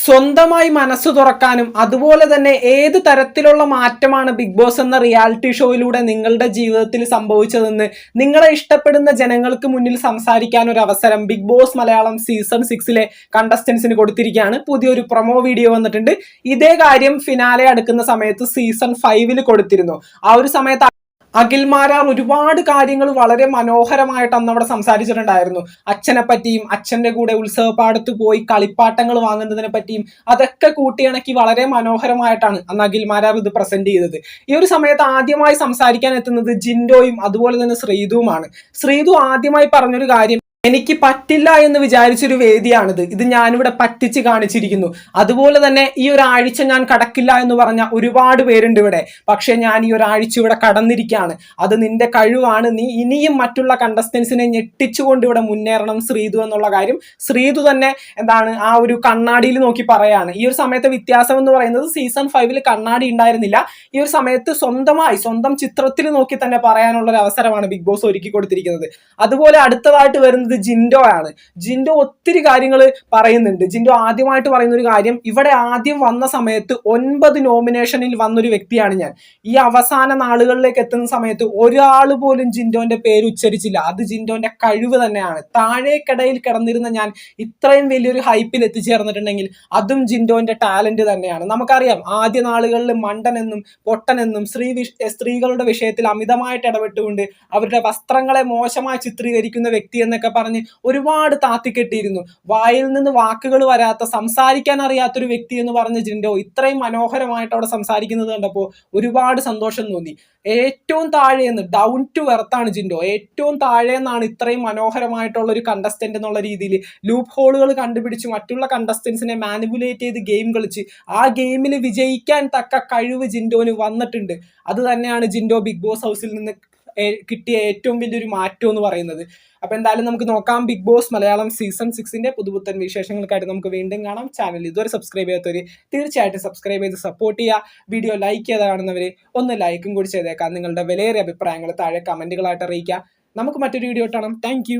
സ്വന്തമായി മനസ്സ് തുറക്കാനും അതുപോലെ തന്നെ ഏത് തരത്തിലുള്ള മാറ്റമാണ് ബിഗ് ബോസ് എന്ന റിയാലിറ്റി ഷോയിലൂടെ നിങ്ങളുടെ ജീവിതത്തിൽ സംഭവിച്ചതെന്ന് നിങ്ങളെ ഇഷ്ടപ്പെടുന്ന ജനങ്ങൾക്ക് മുന്നിൽ സംസാരിക്കാൻ ഒരു അവസരം ബിഗ് ബോസ് മലയാളം സീസൺ 6 കണ്ടസ്റ്റൻസിന് കൊടുത്തിരിക്കുകയാണ്. പുതിയൊരു പ്രൊമോ വീഡിയോ വന്നിട്ടുണ്ട്. ഇതേ കാര്യം ഫിനാലെ അടുക്കുന്ന സമയത്ത് സീസൺ 5 കൊടുത്തിരുന്നു. ആ ഒരു സമയത്ത് അഖിൽമാരാർ ഒരുപാട് കാര്യങ്ങൾ വളരെ മനോഹരമായിട്ട് അന്ന് അവിടെ സംസാരിച്ചിട്ടുണ്ടായിരുന്നു. അച്ഛനെ പറ്റിയും അച്ഛന്റെ കൂടെ ഉത്സവപ്പാടത്ത് പോയി കളിപ്പാട്ടങ്ങൾ വാങ്ങുന്നതിനെ പറ്റിയും അതൊക്കെ കൂട്ടിയിണക്കി വളരെ മനോഹരമായിട്ടാണ് അന്ന് അഖിൽമാരാർ ഇത് പ്രസന്റ് ചെയ്തത്. ഈ ഒരു സമയത്ത് ആദ്യമായി സംസാരിക്കാൻ എത്തുന്നത് ജിൻഡോയും അതുപോലെ തന്നെ ശ്രീതുവുമാണ്. ശ്രീതു ആദ്യമായി പറഞ്ഞൊരു കാര്യം, എനിക്ക് പറ്റില്ല എന്ന് വിചാരിച്ചൊരു വേദിയാണിത്, ഇത് ഞാനിവിടെ പറ്റിച്ച് കാണിച്ചിരിക്കുന്നു. അതുപോലെ തന്നെ ഈ ഒരാഴ്ച ഞാൻ കടക്കില്ല എന്ന് പറഞ്ഞ ഒരുപാട് പേരുണ്ട് ഇവിടെ. പക്ഷെ ഞാൻ ഈ ഒരാഴ്ച ഇവിടെ കടന്നിരിക്കുകയാണ്. അത് നിന്റെ കഴിവാണ്. നീ ഇനിയും മറ്റുള്ള കണ്ടസ്റ്റൻസിനെ ഞെട്ടിച്ചുകൊണ്ട് ഇവിടെ മുന്നേറണം ശ്രീതു എന്നുള്ള കാര്യം ശ്രീതു തന്നെ ആ ഒരു കണ്ണാടിയിൽ നോക്കി പറയാണ്. ഈ ഒരു സമയത്തെ വ്യത്യാസം എന്ന് പറയുന്നത് സീസൺ 5 കണ്ണാടി ഉണ്ടായിരുന്നില്ല. ഈ ഒരു സമയത്ത് സ്വന്തം ചിത്രത്തിൽ നോക്കി തന്നെ പറയാനുള്ള ഒരു അവസരമാണ് ബിഗ് ബോസ് ഒരുക്കി കൊടുത്തിരിക്കുന്നത്. അതുപോലെ അടുത്തതായിട്ട് വരുന്നത് ജിൻഡോ ആണ്. ജിൻഡോ ഒത്തിരി കാര്യങ്ങൾ പറയുന്നുണ്ട്. ജിൻഡോ ആദ്യമായിട്ട് പറയുന്ന ഒരു കാര്യം, ഇവിടെ ആദ്യം വന്ന സമയത്ത് 9 നോമിനേഷനിൽ വന്നൊരു വ്യക്തിയാണ് ഞാൻ. ഈ അവസാന നാളുകളിലേക്ക് എത്തുന്ന സമയത്ത് ഒരാൾ പോലും ജിൻഡോന്റെ പേര് ഉച്ചരിച്ചില്ല. അത് ജിൻഡോന്റെ കഴിവ് തന്നെയാണ്. താഴേക്കിടയിൽ കിടന്നിരുന്ന ഞാൻ ഇത്രയും വലിയൊരു ഹൈപ്പിൽ എത്തിച്ചേർന്നിട്ടുണ്ടെങ്കിൽ അതും ജിൻഡോന്റെ ടാലന്റ് തന്നെയാണ്. നമുക്കറിയാം, ആദ്യ നാളുകളിൽ മണ്ടനെന്നും പൊട്ടനെന്നും സ്ത്രീകളുടെ വിഷയത്തിൽ അമിതമായിട്ട് ഇടപെട്ടുകൊണ്ട് അവരുടെ വസ്ത്രങ്ങളെ മോശമായി ചിത്രീകരിക്കുന്ന വ്യക്തി എന്നൊക്കെ പറഞ്ഞ് ഒരുപാട് താത്തിക്കെട്ടിയിരുന്നു. വായിൽ നിന്ന് വാക്കുകൾ വരാത്ത, സംസാരിക്കാൻ അറിയാത്തൊരു വ്യക്തി എന്ന് പറഞ്ഞ ജിൻഡോ ഇത്രയും മനോഹരമായിട്ട് അവിടെ സംസാരിക്കുന്നത് കണ്ടപ്പോൾ ഒരുപാട് സന്തോഷം തോന്നി. ഏറ്റവും താഴേന്ന് ഡൗൺ ടു എർത്താണ് ജിൻഡോ. ഏറ്റവും താഴേന്നാണ് ഇത്രയും മനോഹരമായിട്ടുള്ള ഒരു കണ്ടസ്റ്റന്റ് എന്നുള്ള രീതിയിൽ ലൂപ്പ് ഹോളുകൾ കണ്ടുപിടിച്ച് മറ്റുള്ള കണ്ടസ്റ്റൻസിനെ മാനിപ്പുലേറ്റ് ചെയ്ത് ഗെയിം കളിച്ച് ആ ഗെയിമിൽ വിജയിക്കാൻ തക്ക കഴിവ് ജിൻഡോന് വന്നിട്ടുണ്ട്. അത് തന്നെയാണ് ജിൻഡോ ബിഗ് ബോസ് ഹൗസിൽ നിന്ന് കിട്ടിയ ഏറ്റവും വലിയൊരു മാറ്റം എന്ന് പറയുന്നത്. അപ്പൊ എന്തായാലും നമുക്ക് നോക്കാം ബിഗ് ബോസ് മലയാളം സീസൺ 6 പുതുപുത്തൻ വിശേഷങ്ങൾക്കായിട്ട് നമുക്ക് വീണ്ടും കാണാം. ചാനൽ ഇതുവരെ സബ്സ്ക്രൈബ് ചെയ്യാത്തവര് തീർച്ചയായിട്ടും സബ്സ്ക്രൈബ് ചെയ്ത് സപ്പോർട്ട് ചെയ്യുക. വീഡിയോ ലൈക്ക് ചെയ്ത് കാണുന്നവര് ഒന്ന് ലൈക്കും കൂടി ചെയ്തേക്കാം. നിങ്ങളുടെ വിലയേറിയ അഭിപ്രായങ്ങൾ താഴെ കമന്റുകളായിട്ട് അറിയിക്കുക. നമുക്ക് മറ്റൊരു വീഡിയോ കാണാം. താങ്ക്